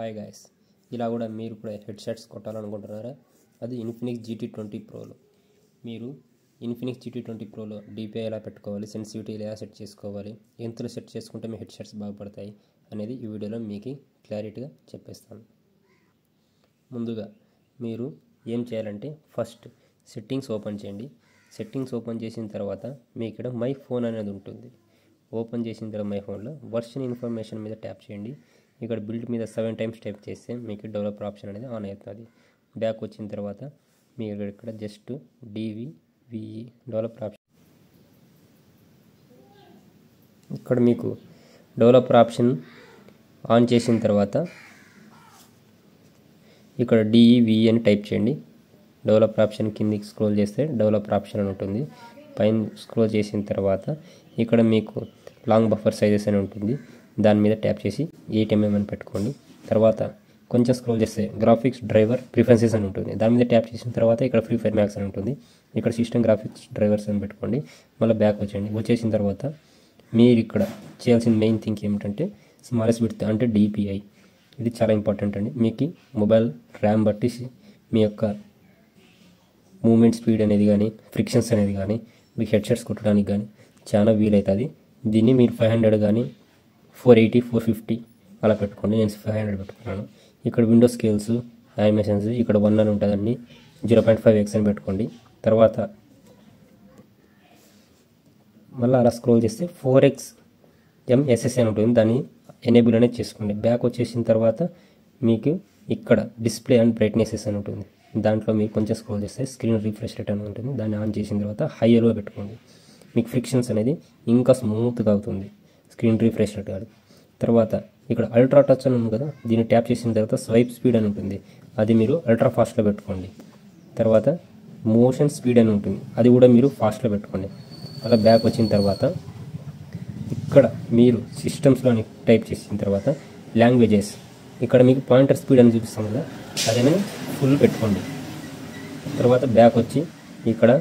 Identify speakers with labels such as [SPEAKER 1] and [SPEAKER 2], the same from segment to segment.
[SPEAKER 1] Hi guys, ఇలా కూడా మీరు కూడా హెడ్సెట్స్ కొట్టాలనుకుంటున్నారా? అది ఇన్ఫినిక్స్ GT20 ప్రోలో. మీరు ఇన్ఫినిక్స్ GT20 ప్రోలో DPI ఎలా పెట్టుకోవాలి, సెన్సిటివిటీ ఎలా సెట్ చేసుకోవాలి, ఎంతలో సెట్ చేసుకుంటే మీ హెడ్సెట్స్ బాగుపడతాయి అనేది ఈ వీడియోలో మీకు క్లారిటీగా చెప్పేస్తాను. ముందుగా మీరు ఏం చేయాలంటే ఫస్ట్ సెట్టింగ్స్ ఓపెన్ చేయండి. సెట్టింగ్స్ ఓపెన్ చేసిన తర్వాత మీ ఇక్కడ మై ఫోన్ అనేది ఉంటుంది. ఓపెన్ చేసిన తర్వాత మై ఫోన్లో వర్షన్ ఇన్ఫర్మేషన్ మీద ట్యాప్ చేయండి. ఇక్కడ బిల్డ్ మీద 7 టైమ్స్ టైప్ చేస్తే మీకు డెవలపర్ ఆప్షన్ అనేది ఆన్ అవుతుంది. బ్యాక్ వచ్చిన తర్వాత మీరు ఇక్కడ జస్ట్ DVVE డెవలపర్ ఆప్షన్, ఇక్కడ మీకు డెవలపర్ ఆప్షన్ ఆన్ చేసిన తర్వాత ఇక్కడ DEVE అని టైప్ చేయండి. డెవలపర్ ఆప్షన్ కిందికి స్క్రోల్ చేస్తే డెవలపర్ ఆప్షన్ అని ఉంటుంది. పైన స్క్రోల్ చేసిన తర్వాత ఇక్కడ మీకు లాంగ్ బఫర్ సైజెస్ అని ఉంటుంది. దాని మీద ట్యాప్ చేసి 8mm అని పెట్టుకోండి. తర్వాత కొంచెం స్క్రోల్ చేస్తే గ్రాఫిక్స్ డ్రైవర్ ప్రిఫరెన్సెస్ అని ఉంటుంది. దాని మీద ట్యాప్ చేసిన తర్వాత ఇక్కడ ఫ్రీ ఫైర్ మ్యాక్స్ అని ఉంటుంది. ఇక్కడ సిస్టమ్ గ్రాఫిక్స్ డ్రైవర్స్ అని పెట్టుకోండి. మళ్ళీ బ్యాక్ వచ్చేయండి. వచ్చేసిన తర్వాత మీరు ఇక్కడ చేయాల్సిన మెయిన్ థింగ్ ఏమిటంటే స్మాలెస్ట్ విడ్త్ అంటే DPI. ఇది చాలా ఇంపార్టెంట్ అండి. మీకు మొబైల్ ర్యామ్ బట్టి మీ యొక్క మూమెంట్ స్పీడ్ అనేది కానీ ఫ్రిక్షన్స్ అనేది కానీ మీకు హెడ్సెట్స్ కొట్టడానికి కానీ చాలా వీలవుతుంది. దీన్ని మీరు 500 కానీ 480, 450 అలా పెట్టుకోండి. నేను 500 పెట్టుకున్నాను. ఇక్కడ విండో స్కేల్స్ యానిమేషన్స్ ఇక్కడ 1 అని ఉంటుందండి. 0.5x అని పెట్టుకోండి. తర్వాత మళ్ళీ అలా స్క్రోల్ చేస్తే 4x MSS అని ఉంటుంది. దాన్ని ఎనేబుల్ అనేది చేసుకోండి. బ్యాక్ వచ్చేసిన తర్వాత మీకు ఇక్కడ డిస్ప్లే అండ్ బ్రైట్నెసెస్ అని ఉంటుంది. దాంట్లో మీరు కొంచెం స్క్రోల్ చేస్తే స్క్రీన్ రిఫ్రెష్ రేట్ అని ఉంటుంది. దాన్ని ఆన్ చేసిన తర్వాత హైయర్లో పెట్టుకోండి. మీకు ఫ్రిక్షన్స్ అనేది ఇంకా స్మూత్గా అవుతుంది, స్క్రీన్ రిఫ్రెష్ రేట్ కాదు. తర్వాత ఇక్కడ అల్ట్రా టచ్ అని ఉంది కదా, దీన్ని ట్యాప్ చేసిన తర్వాత స్వైప్ స్పీడ్ అని ఉంటుంది. అది మీరు అల్ట్రా ఫాస్ట్లో పెట్టుకోండి. తర్వాత మోషన్ స్పీడ్ అని ఉంటుంది, అది కూడా మీరు ఫాస్ట్లో పెట్టుకోండి. అలా బ్యాక్ వచ్చిన తర్వాత ఇక్కడ మీరు సిస్టమ్స్లోని టైప్ చేసిన తర్వాత లాంగ్వేజెస్ ఇక్కడ మీకు పాయింటర్ స్పీడ్ అని చూపిస్తాం కదా, అదే ఫుల్ పెట్టుకోండి. తర్వాత బ్యాక్ వచ్చి ఇక్కడ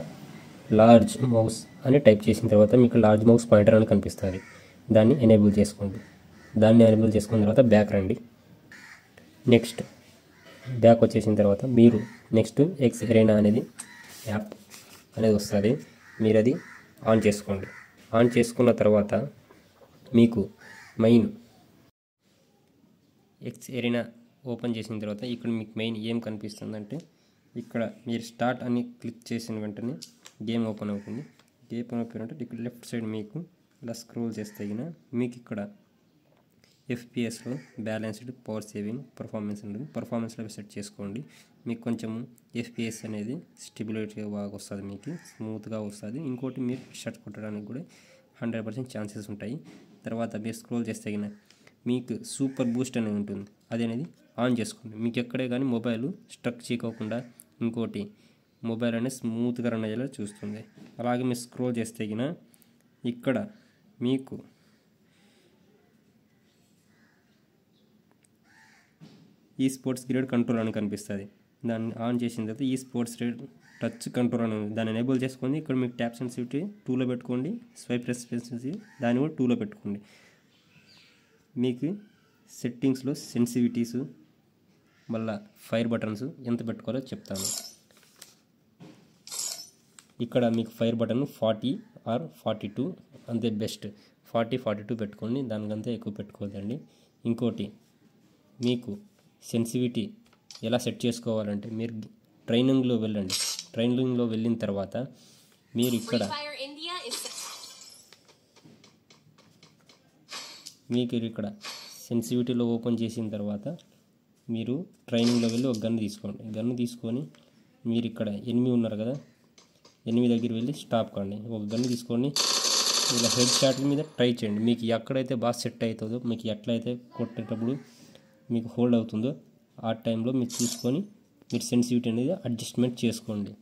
[SPEAKER 1] లార్జ్ మౌస్ అని టైప్ చేసిన తర్వాత మీకు లార్జ్ మౌస్ పాయింటర్ అని కనిపిస్తుంది. దాన్ని ఎనేబుల్ చేసుకోండి. దాన్ని ఎనేబుల్ చేసుకున్న తర్వాత బ్యాక్ రండి. నెక్స్ట్ బ్యాక్ వచ్చేసిన తర్వాత మీరు నెక్స్ట్ ఎక్స్ ఎరీనా అనేది యాప్ అనేది వస్తుంది. మీరు అది ఆన్ చేసుకోండి. ఆన్ చేసుకున్న తర్వాత మీకు మెయిన్ ఎక్స్ ఎరీనా ఓపెన్ చేసిన తర్వాత ఇక్కడ మీకు మెయిన్ ఏం కనిపిస్తుందంటే ఇక్కడ మీరు స్టార్ట్ అని క్లిక్ చేసిన వెంటనే గేమ్ ఓపెన్ అవుతుంది. గేమ్ ఓపెన్ అంటే ఇక్కడ లెఫ్ట్ సైడ్ మీకు ఇలా స్క్రోల్ చేస్తే మీకు ఇక్కడ FPSలో బ్యాలెన్స్డ్ పవర్ సేవింగ్ పర్ఫార్మెన్స్ ఉంటుంది. పర్ఫార్మెన్స్లో సెట్ చేసుకోండి. మీకు కొంచెం FPS అనేది స్టెబిలిటీగా బాగా వస్తుంది, మీకు స్మూత్గా వస్తుంది. ఇంకోటి మీరు షర్ట్ కొట్టడానికి కూడా 100% ఛాన్సెస్ ఉంటాయి. తర్వాత మీరు స్క్రోల్ చేస్తే మీకు సూపర్ బూస్ట్ అనేది ఉంటుంది. అది అనేది ఆన్ చేసుకోండి. మీకు ఎక్కడే కానీ మొబైల్ స్ట్రక్ చేయకోకుండా ఇంకోటి మొబైల్ అనేది స్మూత్గా రన్ అయ్యేలా చూస్తుంది. అలాగే మీరు స్క్రోల్ చేస్తే ఇక్కడ మీకు ఈ స్పోర్ట్స్ గ్రేడ్ కంట్రోల్ అని కనిపిస్తుంది. దాన్ని ఆన్ చేసిన తర్వాత ఈ స్పోర్ట్స్ గ్రేడ్ టచ్ కంట్రోల్ అని దాన్ని ఎనేబుల్ చేసుకోండి. ఇక్కడ మీకు ట్యాప్ సెన్సిటివిటీ 2లో పెట్టుకోండి. స్వైప్ రెస్పాన్సివిటీ దాన్ని కూడా 2లో పెట్టుకోండి. మీకు సెట్టింగ్స్లో సెన్సిటివిటీస్ మళ్ళీ ఫైర్ బటన్స్ ఎంత పెట్టుకోవాలో చెప్తాను. ఇక్కడ మీకు ఫైర్ బటన్ 40 or 42 అంతే బెస్ట్. 40, 42 పెట్టుకోండి. దానికంతా ఎక్కువ పెట్టుకోవద్దండి. ఇంకోటి మీకు సెన్సిటివిటీ ఎలా సెట్ చేసుకోవాలంటే మీరు ట్రైనింగ్లో వెళ్ళండి. ట్రైనింగ్లో వెళ్ళిన తర్వాత మీరు ఇక్కడ మీకు ఇక్కడ సెన్సిటివిటీలో ఓపెన్ చేసిన తర్వాత మీరు ట్రైనింగ్లో వెళ్ళి ఒక గన్ తీసుకోండి. గన్ను తీసుకొని మీరు ఇక్కడ 8 ఉన్నారు కదా, 8 దగ్గర వెళ్ళి స్టాప్ కండి. ఒక గన్ను తీసుకొని ఇలా హెడ్ షాట్ మీద ట్రై చేయండి. మీకు ఎక్కడైతే బాగా సెట్ అవుతుందో, మీకు ఎట్లయితే కొట్టేటప్పుడు మీకు హోల్డ్ అవుతుందో ఆ టైంలో మీరు చూసుకొని మీరు సెన్సిటివిటీ అనేది అడ్జస్ట్మెంట్ చేసుకోండి.